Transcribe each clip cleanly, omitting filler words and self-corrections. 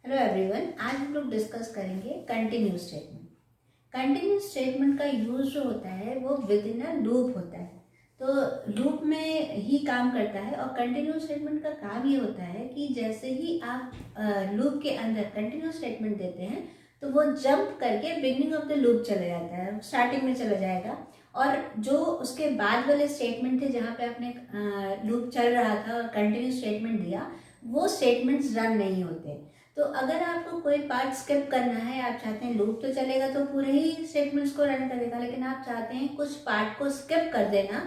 Hello everyone, आज हम लोग डिस्कस करेंगे कंटिन्यूस स्टेटमेंट। कंटिन्यूस स्टेटमेंट का यूज जो होता है वो विद इन अ लूप होता है, तो लूप में ही काम करता है। और कंटिन्यूस स्टेटमेंट का काम ये होता है कि जैसे ही आप लूप के अंदर कंटिन्यूस स्टेटमेंट देते हैं तो वो जंप करके बिगनिंग ऑफ द लूप चला जाता है, स्टार्टिंग में चला जाएगा। और जो उसके बाद वाले स्टेटमेंट थे जहाँ पे आपने लूप चल रहा था और कंटिन्यूस स्टेटमेंट दिया, वो स्टेटमेंट्स रन नहीं होते। तो अगर आपको कोई पार्ट स्किप करना है, आप चाहते हैं लूप तो चलेगा तो पूरे ही स्टेटमेंट्स को रन करेगा, लेकिन आप चाहते हैं कुछ पार्ट को स्किप कर देना,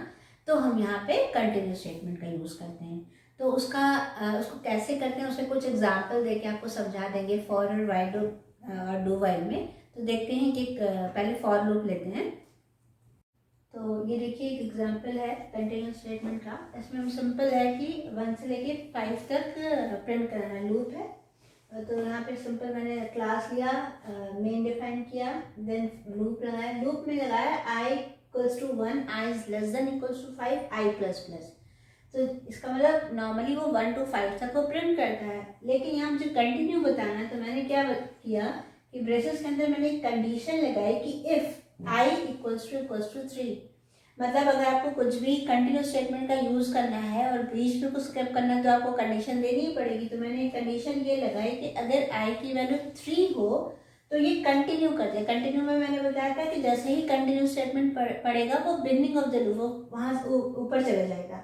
तो हम यहाँ पे कंटिन्यूस स्टेटमेंट का यूज़ करते हैं। तो उसको कैसे करते हैं उसमें कुछ एग्जाम्पल देके आपको समझा देंगे फॉर और वाइल और डू वाइल में। तो देखते हैं कि पहले फॉर लूप लेते हैं। तो ये देखिए एक एग्जाम्पल है कंटिन्यूस स्टेटमेंट का। इसमें हम सिंपल है कि 1 से लेके 5 तक प्रिंट करना है, लूप है। तो यहाँ पे सिंपल मैंने क्लास लिया, मेन डिफाइन किया, देन लूप लगाया। लूप में लगाया I equals to 1, I is less than equals to 5, I plus plus. तो इसका मतलब नॉर्मली वो 1 to 5 तक वो प्रिंट करता है, लेकिन यहाँ मुझे कंटिन्यू बताना है। तो मैंने क्या किया कि ब्रेसेस के अंदर मैंने एक कंडीशन लगाई कि इफ आई इक्वल्स टू 3, मतलब अगर आपको कुछ भी कंटिन्यूस स्टेटमेंट का यूज करना है और बीच में कुछ स्किप करना है तो आपको कंडीशन देनी ही पड़ेगी। तो मैंने कंडीशन ये लगाई कि अगर आई की वैल्यू 3 हो तो ये कंटिन्यू कर दे। कंटिन्यू में मैंने बताया था कि जैसे ही कंटिन्यूस स्टेटमेंट पड़ेगा वो बिगनिंग ऑफ द लूप, वो वहां ऊपर चला जाएगा।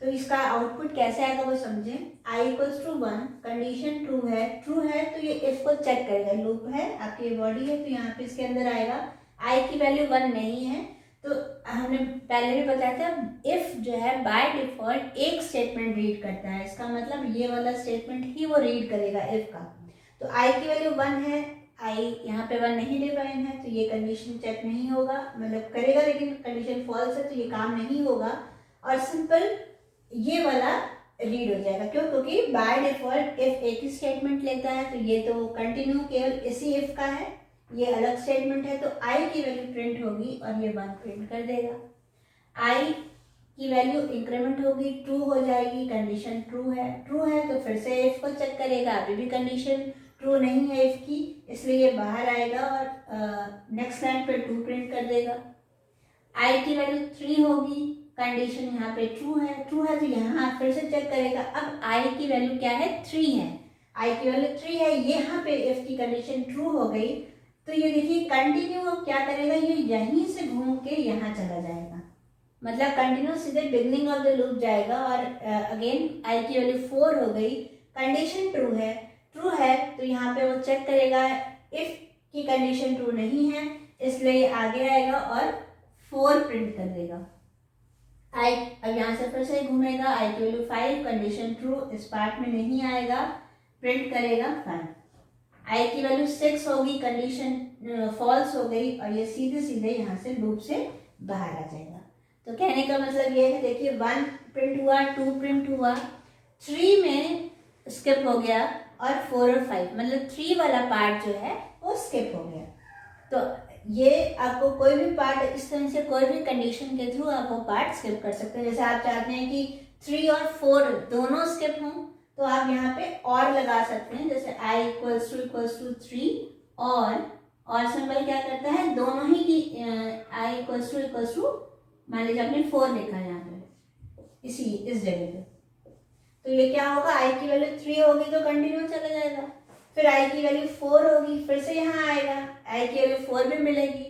तो इसका आउटपुट कैसे आएगा वो समझें। आई इक्वल्स टू 1, कंडीशन ट्रू है तो ये इफ को चेक करेगा। लूप है, आपकी बॉडी है, तो यहाँ पे इसके अंदर आएगा आई की वैल्यू 1 नहीं है। तो हमने पहले भी बताया था इफ जो है बाय डिफॉल्ट एक स्टेटमेंट रीड करता है, इसका मतलब ये वाला स्टेटमेंट ही वो रीड करेगा इफ का। तो आई की वैल्यू 1 है, आई यहाँ पे 1 नहीं डिफाइन है, तो ये कंडीशन चेक नहीं होगा, मतलब करेगा लेकिन कंडीशन फॉल्स है तो ये काम नहीं होगा। और सिंपल ये वाला रीड हो जाएगा। क्यों? क्योंकि बाय डिफॉल्ट इफ एक ही स्टेटमेंट लेता है, तो ये तो कंटिन्यू केवल इसी इफ का है, ये अलग स्टेटमेंट है। तो आई की वैल्यू प्रिंट होगी और ये 1 प्रिंट कर देगा। आई की वैल्यू इंक्रीमेंट होगी, ट्रू हो जाएगी, कंडीशन ट्रू है तो फिर से इफ को चेक करेगा, अभी भी कंडीशन ट्रू नहीं है इफ की, इसलिए ये बाहर आएगा और नेक्स्ट लाइन पे 2 प्रिंट कर देगा। आई की वैल्यू 3 होगी, कंडीशन यहाँ पे ट्रू है तो यहाँ फिर से चेक करेगा। अब आई की वैल्यू क्या है? 3 है, आई की वैल्यू 3 है, यहाँ पे इफ की कंडीशन ट्रू हो गई। तो ये देखिए कंटिन्यू अब क्या करेगा, ये यहीं से घूम के यहाँ चला जाएगा, मतलब कंटिन्यू सीधे बिगनिंग ऑफ द लूप जाएगा। और अगेन आई की वैल्यू 4 हो गई, कंडीशन ट्रू है तो यहाँ पे वो चेक करेगा, इफ की कंडीशन ट्रू नहीं है इसलिए ये आगे आएगा और 4 प्रिंट कर देगा। आई अब यहाँ से फिर से घूमेगा, आई की वैल्यू 5, कंडीशन ट्रू, इस पार्ट में नहीं आएगा, प्रिंट करेगा 5। आई की वैल्यू 6 होगी, कंडीशन फॉल्स हो गई और ये सीधे यहाँ से लूप से बाहर आ जाएगा। तो कहने का मतलब ये है, देखिए 1 प्रिंट हुआ, 2 प्रिंट हुआ, 3 में स्किप हो गया और 4 और 5, मतलब 3 वाला पार्ट जो है वो स्किप हो गया। तो ये आपको कोई भी पार्ट इस तरह से कोई भी कंडीशन के थ्रू आप वो पार्ट स्किप कर सकते हैं। जैसे आप चाहते हैं कि 3 और 4 दोनों स्किप हों तो आप यहाँ पे और लगा सकते हैं, जैसे आई इक्वल्स टू 3 और सिंबल क्या करता है, दोनों ही की आई इक्वल्स टू मान लीजिए आपने 4 लिखा है यहाँ पे इस जगह पे, तो ये क्या होगा, आई की वैल्यू 3 होगी तो कंटिन्यू चला जाएगा, फिर आई की वैल्यू 4 होगी, फिर से यहाँ आएगा, आई की वैल्यू 4 भी मिलेगी,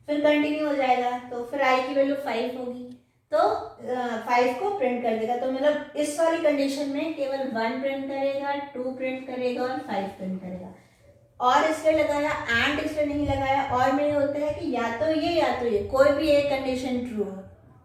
फिर कंटिन्यू हो जाएगा, तो फिर आई की वैल्यू 5 होगी तो 5 को प्रिंट कर देगा। तो मतलब इस वाली कंडीशन में केवल 1 प्रिंट करेगा, 2 प्रिंट करेगा और 5 प्रिंट करेगा। और इसलिए लगाया, एंड इसलिए नहीं लगाया। और में होता है कि या तो ये कोई भी एक कंडीशन ट्रू हो,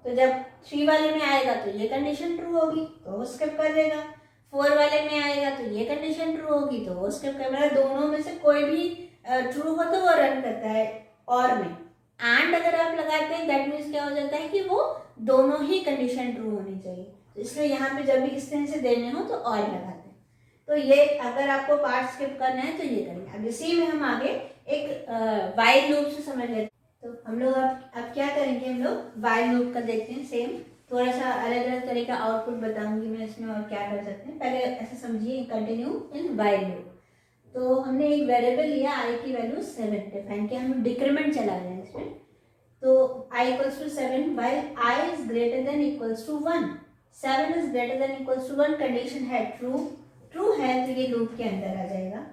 तो जब 3 वाले में आएगा तो ये कंडीशन ट्रू होगी तो वो स्किप कर देगा, 4 वाले में आएगा तो ये कंडीशन ट्रू होगी तो वो स्किप कर, मतलब दोनों में से कोई भी ट्रू हो तो वो रन करता है। और में एंड अगर आप लगाते हैं दैट मीन्स क्या हो जाता है कि वो दोनों ही कंडीशन ट्रू होनी चाहिए, तो इसलिए यहाँ पे जब भी इस तरह से देने हो तो और लगाते हैं। तो ये अगर आपको पार्ट स्किप करना है तो ये करेंगे। अब इसी में हम आगे एक वाइल लूप से समझ लेते हैं। तो हम लोग अब क्या करेंगे, हम लोग वाइल लूप का देखते हैं। सेम थोड़ा सा अलग अलग तरह का आउटपुट बताऊंगी मैं इसमें और क्या कर सकते हैं। पहले ऐसे समझिए, कंटिन्यू इन वाइल लूप। तो हमने एक वेरिएबल लिया आई की वैल्यू 7 डिफाइन किया, हम डिक्रीमेंट चला गया इसमें। तो i equals to 7 while i is greater than equals to 1, 7 is greater than equals to 1, condition है ट्रू है, तो ये लूप के अंदर आ जाएगा।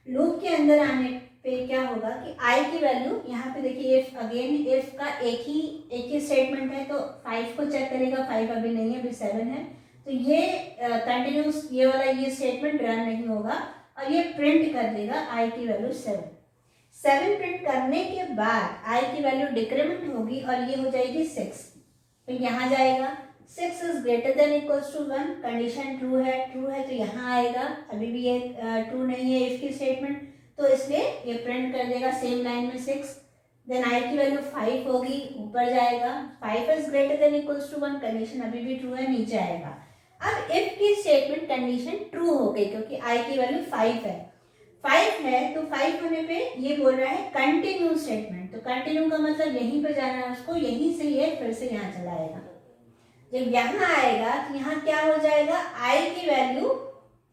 लूप के अंदर आने पे क्या होगा कि i की वैल्यू यहाँ पे देखिए, इफ अगेन इफ का एक ही स्टेटमेंट है, तो 5 को चेक करेगा, 5 अभी नहीं है, अभी 7 है, तो ये कंटिन्यूस ये वाला ये स्टेटमेंट रन नहीं होगा और ये प्रिंट कर देगा i की वैल्यू 7 प्रिंट करने के बाद i की वैल्यू डिक्रीमेंट होगी और ये हो जाएगी 6, तो यहाँ जाएगा 6 is greater than equals to 1, condition true है तो यहाँ आएगा, अभी भी ये ट्रू नहीं है इफ की स्टेटमेंट, तो इसलिए ये प्रिंट कर देगा सेम लाइन में 6। देन i की वैल्यू 5 होगी, ऊपर जाएगा, 5 is greater than equals to 1, condition अभी भी ट्रू है, नीचे आएगा। अब इफ की स्टेटमेंट कंडीशन ट्रू हो गई क्योंकि i की वैल्यू 5 है, 5 है, तो 5 होने पे ये बोल रहा है कंटिन्यू स्टेटमेंट, तो कंटिन्यू का मतलब यहीं पे जाना है उसको, यहीं से ये फिर से यहाँ चला आएगा। जब यहाँ आएगा तो यहाँ क्या हो जाएगा, i की वैल्यू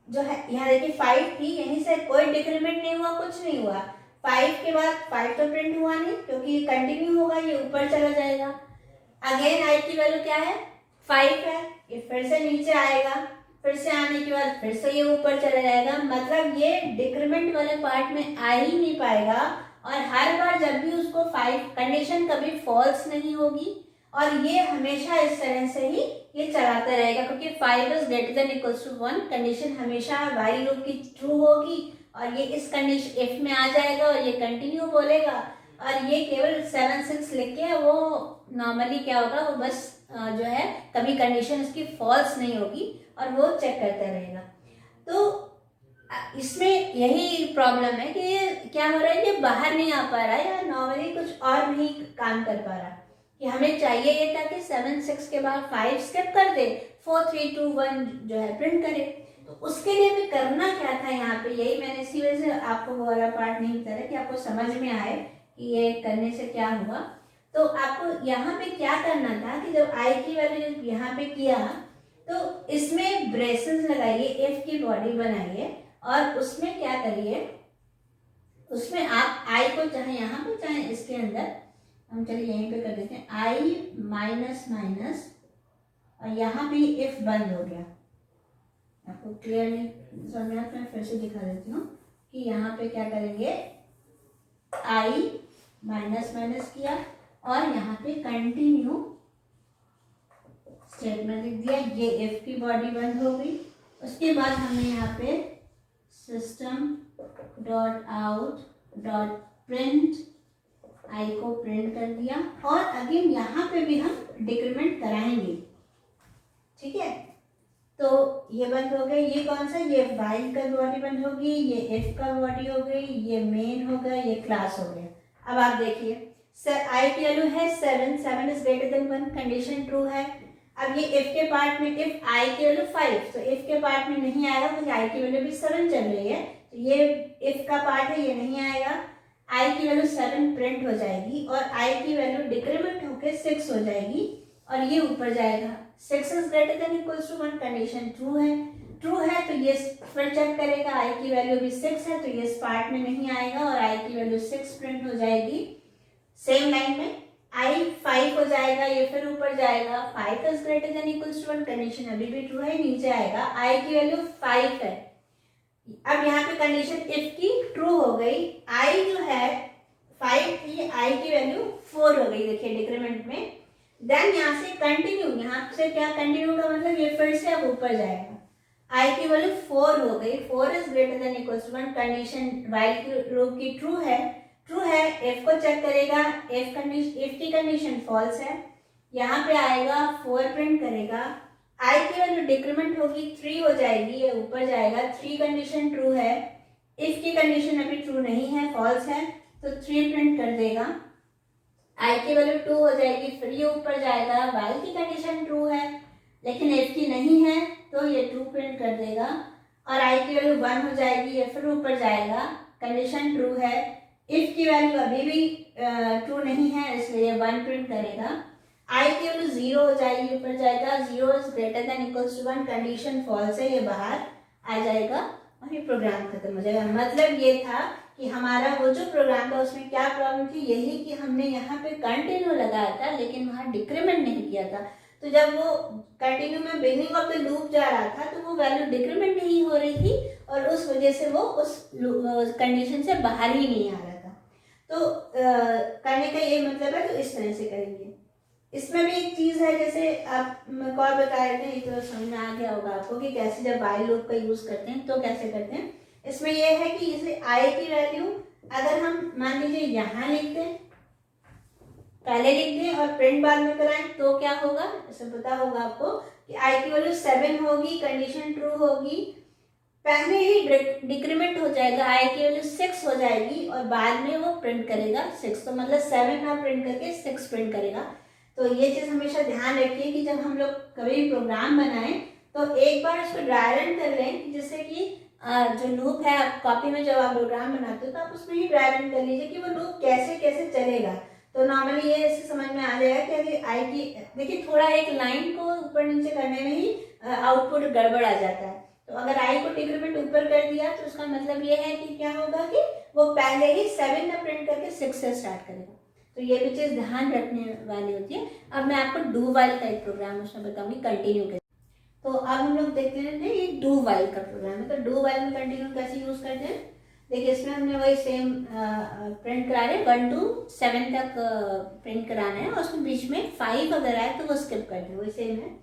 जो है यहाँ देखिए 5 थी, यहीं से कोई डिक्रीमेंट नहीं हुआ, कुछ नहीं हुआ, 5 के बाद 5 तो प्रिंट हुआ नहीं क्योंकि ये कंटिन्यू होगा, ये ऊपर चला जाएगा। अगेन i की वैल्यू क्या है, 5 है, ये फिर से नीचे आएगा, फिर से आने के बाद फिर से ये ऊपर चला जाएगा, मतलब ये डिक्रीमेंट वाले पार्ट में आ ही नहीं पाएगा और हर बार जब भी उसको 5 कंडीशन कभी फॉल्स नहीं होगी और ये हमेशा इस तरह से ही ये चलाता रहेगा क्योंकि 5 is greater than equals to 1, condition हमेशा व्हाइल लूप की ट्रू होगी और ये इस कंडीशन इफ में आ जाएगा और ये कंटिन्यू बोलेगा और ये केवल 7 6 लिख के वो नॉर्मली क्या होगा, वो बस जो है कभी कंडीशन इसकी फॉल्स नहीं होगी और वो चेक करता रहेगा। तो इसमें यही प्रॉब्लम है कि ये क्या हो रहा है, ये बाहर नहीं आ पा रहा है या नॉर्मली कुछ और नहीं काम कर पा रहा, कि हमें चाहिए ये था कि 7 6 के बाद 5 स्किप कर दे, 4 3 2 1 जो है प्रिंट करे। तो उसके लिए भी करना क्या था यहाँ पे, यही मैंने इसी वजह से आपको वो वाला पार्ट नहीं बताया कि आपको समझ में आए कि ये करने से क्या हुआ। तो आपको यहाँ पे क्या करना था कि जब i की वैल्यू यहाँ पे किया तो इसमें ब्रेसेस लगाइए, इफ की बॉडी बनाइए और उसमें क्या करिए, उसमें आप i को चाहे यहाँ पे चाहे इसके अंदर, हम चलिए यहीं पे कर देते हैं i माइनस माइनस और यहाँ भी इफ बंद हो गया, आपको क्लियर नहीं समझ में, मैं फिर से दिखा देती हूँ कि यहाँ पे क्या करेंगे, i माइनस माइनस किया और यहाँ पे कंटिन्यू स्टेटमेंट लिख दिया, ये इफ की बॉडी बंद हो गई। उसके बाद हमने यहाँ पे system dot out dot print I को प्रिंट कर दिया और अगेन यहाँ पे भी हम डिक्रीमेंट कराएंगे, ठीक है। तो ये बंद हो गई, ये कौन सा, ये वाइल का बॉडी बंद होगी, ये इफ का बॉडी हो गई, ये मेन हो गया, ये क्लास हो गया। अब आप देखिए i की वैल्यू है 7 is greater then 1, condition true है। अब ये if के पार्ट में इफ i की वैल्यू 5, तो if के पार्ट में नहीं आएगा क्योंकि i की वैल्यू भी 7 चल रही है, तो ये if का पार्ट है, ये नहीं आएगा। i की वैल्यू 7 प्रिंट हो जाएगी और i की वैल्यू डिक्रीमेंट होके 6 हो जाएगी और ये ऊपर जाएगा। 6 is greater than equals to 1, condition true है तो ये फिर चेक करेगा, i की वैल्यू भी 6 है तो ये इस पार्ट में नहीं आएगा और i की वैल्यू 6 प्रिंट हो जाएगी। सेम लाइन में i 5 हो जाएगा, ये फिर ऊपर जाएगा, 5 is greater than equals to 1, condition अभी भी ट्रू है, नीचे आएगा, i की वैल्यू 5 है। अब यहाँ पे कंडीशन इफ की ट्रू हो गई, i जो है 5 थी, i की वैल्यू 4 हो गई, देखिए डिक्रीमेंट में। देन यहाँ से कंटिन्यू, यहाँ से क्या कंटिन्यू का मतलब ये फिर से अब ऊपर जाएगा, i की वैल्यू 4 हो गई, 4 is greater than equals to 1, condition while loop की ट्रू है, f को चेक करेगा, if की कंडीशन फॉल्स है, यहाँ पे आएगा 4 प्रिंट करेगा, i की वैल्यू डिक्रीमेंट होगी 3 हो जाएगी, ये ऊपर जाएगा, 3 कंडीशन ट्रू है, if की कंडीशन अभी ट्रू नहीं है, फॉल्स है, तो 3 प्रिंट कर देगा, i की वैल्यू 2 हो जाएगी, फिर ये ऊपर जाएगा, while की कंडीशन ट्रू है लेकिन if की नहीं है तो ये 2 प्रिंट कर देगा और i की वैल्यू 1 हो जाएगी, ये फिर ऊपर जाएगा, कंडीशन ट्रू है, इफ की वैल्यू अभी भी ट्रू नहीं है इसलिए 1 प्रिंट करेगा, i की वैल्यू 0 हो जाएगी, ऊपर जाएगा, 0 is greater than equals to 1, condition false है, ये बाहर आ जाएगा और ये प्रोग्राम खत्म हो जाएगा। मतलब ये था कि हमारा वो जो प्रोग्राम था उसमें क्या प्रॉब्लम थी, यही कि हमने यहाँ पे कंटिन्यू लगाया था लेकिन वहाँ डिक्रीमेंट नहीं किया था। तो जब वो कंटिन्यू में बिगिनिंग ऑफ द लूप जा रहा था तो वो वैल्यू डिक्रीमेंट नहीं हो रही थी और उस वजह से वो उस कंडीशन से बाहर ही नहीं आ रहा था। तो करने का ये मतलब है, तो इस तरह से करेंगे। इसमें भी एक चीज है, जैसे आप और बता रहे थे, तो समझ में आ गया होगा आपको कि कैसे जब वाइल लूप का यूज करते हैं तो कैसे करते हैं। इसमें यह है कि इसे आई की वैल्यू अगर हम मान लीजिए यहाँ लिख दें, पहले लिख दें और प्रिंट बाद में कराएं तो क्या होगा, इसे पता होगा आपको कि आई की वैल्यू 7 होगी, कंडीशन ट्रू होगी, पहले ही डिक्रीमेंट हो जाएगा, आई की वैल्यू 6 हो जाएगी और बाद में वो प्रिंट करेगा 6। तो मतलब 7 ना प्रिंट करके 6 प्रिंट करेगा। तो ये चीज हमेशा ध्यान रखिए कि जब हम लोग कभी भी प्रोग्राम बनाएं तो एक बार इसको ड्राई रन कर लें, जिससे कि जो लूप है आप कॉपी में जब आप प्रोग्राम बनाते हो तो आप उसमें ही ड्राई रन कर लीजिए कि वो लूप कैसे कैसे चलेगा। तो नॉर्मली ये इससे समझ में आ जाएगा कि अगर आई की, देखिए थोड़ा एक लाइन को ऊपर नीचे करने में ही आउटपुट गड़बड़ आ जाता है। तो अगर आई को डिक्रीमेंट ऊपर कर दिया तो उसका मतलब ये है कि क्या होगा कि वो पहले ही 7 में प्रिंट करके 6 से स्टार्ट करेगा। तो ये भी चीज ध्यान रखने वाली होती है। अब मैं आपको डू वाइल का एक प्रोग्राम उसमें बताऊंगी कंटिन्यू कैसे। तो अब हम लोग देखते हैं ये डू वाइल का प्रोग्राम है। तो डू वाइल में कंटिन्यू कैसे यूज करते हैं, देखिए इसमें हमने वही सेम प्रिंट करा रहे 1 to 7 तक प्रिंट कराना है और उसमें बीच में 5 अगर आए तो वो स्किप कर दें, वही सेम है।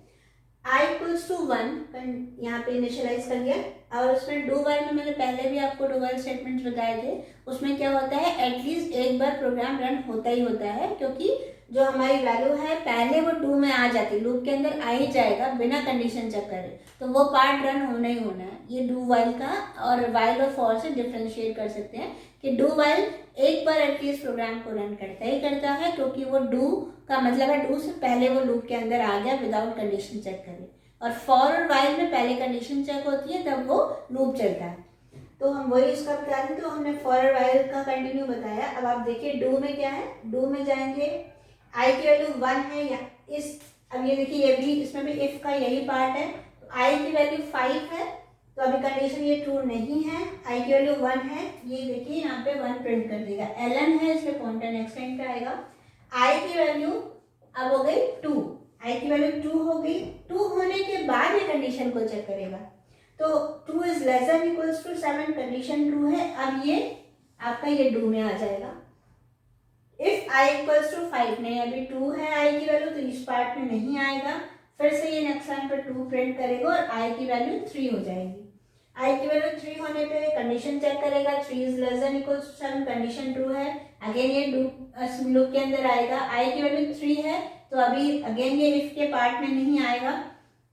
i इक्वल्स टू 1 यहाँ पे इनिशियलाइज कर दिया। और उसमें डू वाइल में मैंने पहले भी आपको डू वाइल स्टेटमेंट्स बताए थे, उसमें क्या होता है एटलीस्ट एक बार प्रोग्राम रन होता ही होता है, क्योंकि जो हमारी वैल्यू है पहले वो डू में आ जाती है, लूप के अंदर आ ही जाएगा बिना कंडीशन चेक करे, तो वो पार्ट रन होना ही होना है। ये डू वाइल का और वाइल और फॉर से डिफ्रेंशिएट कर सकते हैं कि डू वाइल एक बार एटलीस्ट प्रोग्राम को रन करता ही करता है, क्योंकि वो डू का मतलब है डू से पहले वो लूप के अंदर आ गया विदाउट कंडीशन चेक करे। और फॉर और वाइल में पहले कंडीशन चेक होती है तब वो लूप चलता है। तो हम वही इसका बता रहे हैं। तो हमने फॉर और वाइल का कंटिन्यू बताया। अब आप देखिए डू में क्या है, डू में जाएंगे आई की वैल्यू 1 है या इस, अब ये देखिए ये भी इसमें भी इफ का यही पार्ट है। तो आई की वैल्यू 5 है तो अभी कंडीशन ये ट्रू नहीं है, आई की वैल्यू 1 है, ये देखिए यहाँ पे 1 प्रिंट कर देगा। एलन है इसलिए पॉइंटर नेक्स्ट टाइम पे आएगा। आई की वैल्यू अब हो गई 2, आई की वैल्यू 2 हो गई। 2 होने के बाद ये कंडीशन को चेक करेगा। तो 2 is less than equals to 7, condition true है। अब ये आपका ये डू में आ जाएगा। इफ i इक्वल्स टू 5, नहीं अभी 2 है i की वैल्यू तो इस पार्ट में नहीं आएगा, फिर से ये नेक्स्ट लाइन पर 2 प्रिंट करेगा और i की वैल्यू 3 हो जाएगी। i की वैल्यू 3 होने पे कंडीशन चेक करेगा, 3 is less than equals to 7, condition true है। अगेन ये लूप के अंदर आएगा, i की वैल्यू 3 है तो अभी अगेन ये इफ के पार्ट में नहीं आएगा,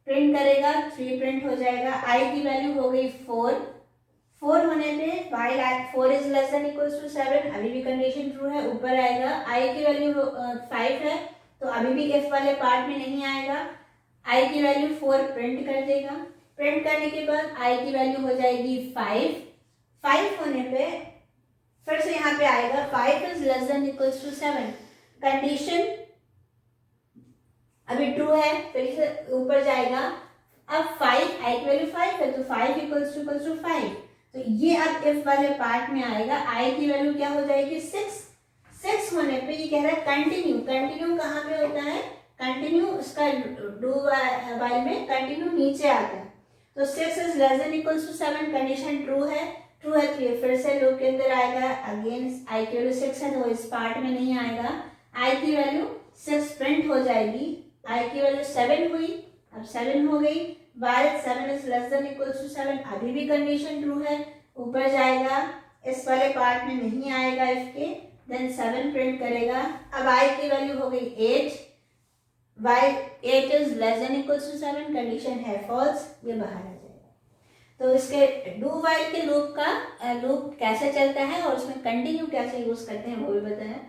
प्रिंट करेगा, 3 प्रिंट हो जाएगा। i की वैल्यू हो गई 4, 4 होने पे while 4 is less than equals to 7, अभी भी कंडीशन ट्रू है, ऊपर आएगा। i की वैल्यू 5 है तो अभी भी इफ वाले पार्ट में नहीं आएगा, i की वैल्यू 4 प्रिंट कर देगा। प्रिंट करने के बाद i की वैल्यू हो जाएगी 5, 5 होने पे फिर से यहाँ पे आएगा 5 is less than equals to 7, condition अभी ट्रू है, फिर से ऊपर जाएगा। अब 5 i की वैल्यू 5 है तो 5 इक्वल्स टू 5, तो ये अब इफ वाले पार्ट में आएगा। i की वैल्यू क्या हो जाएगी 6, 6 होने पे ये कह रहा है कंटिन्यू, कंटिन्यू कहाँ पे होता है, कंटिन्यू इसका डू वाइल में कंटिन्यू नीचे आता है। तो 6 is less than equals to 7, condition true है, ट्रू है तो ये फिर से लूप के अंदर आएगा। अगेन i की वैल्यू 6 है तो इस पार्ट में नहीं आएगा, i की वैल्यू 6 प्रिंट हो जाएगी। i की वैल्यू 7 हुई, अब 7 हो गई, while 7 is less than equals to 7, अभी भी कंडीशन ट्रू है, ऊपर जाएगा, इस वाले पार्ट में नहीं आएगा इफ के, देन 7 प्रिंट करेगा। अब i की वैल्यू हो गई 8, while 8 is less than equals to 7, condition है फॉल्स, ये बाहर आ जाएगा। तो इसके डू वाइल के लूप कैसे चलता है और उसमें कंटिन्यू कैसे यूज करते हैं वो भी बताया।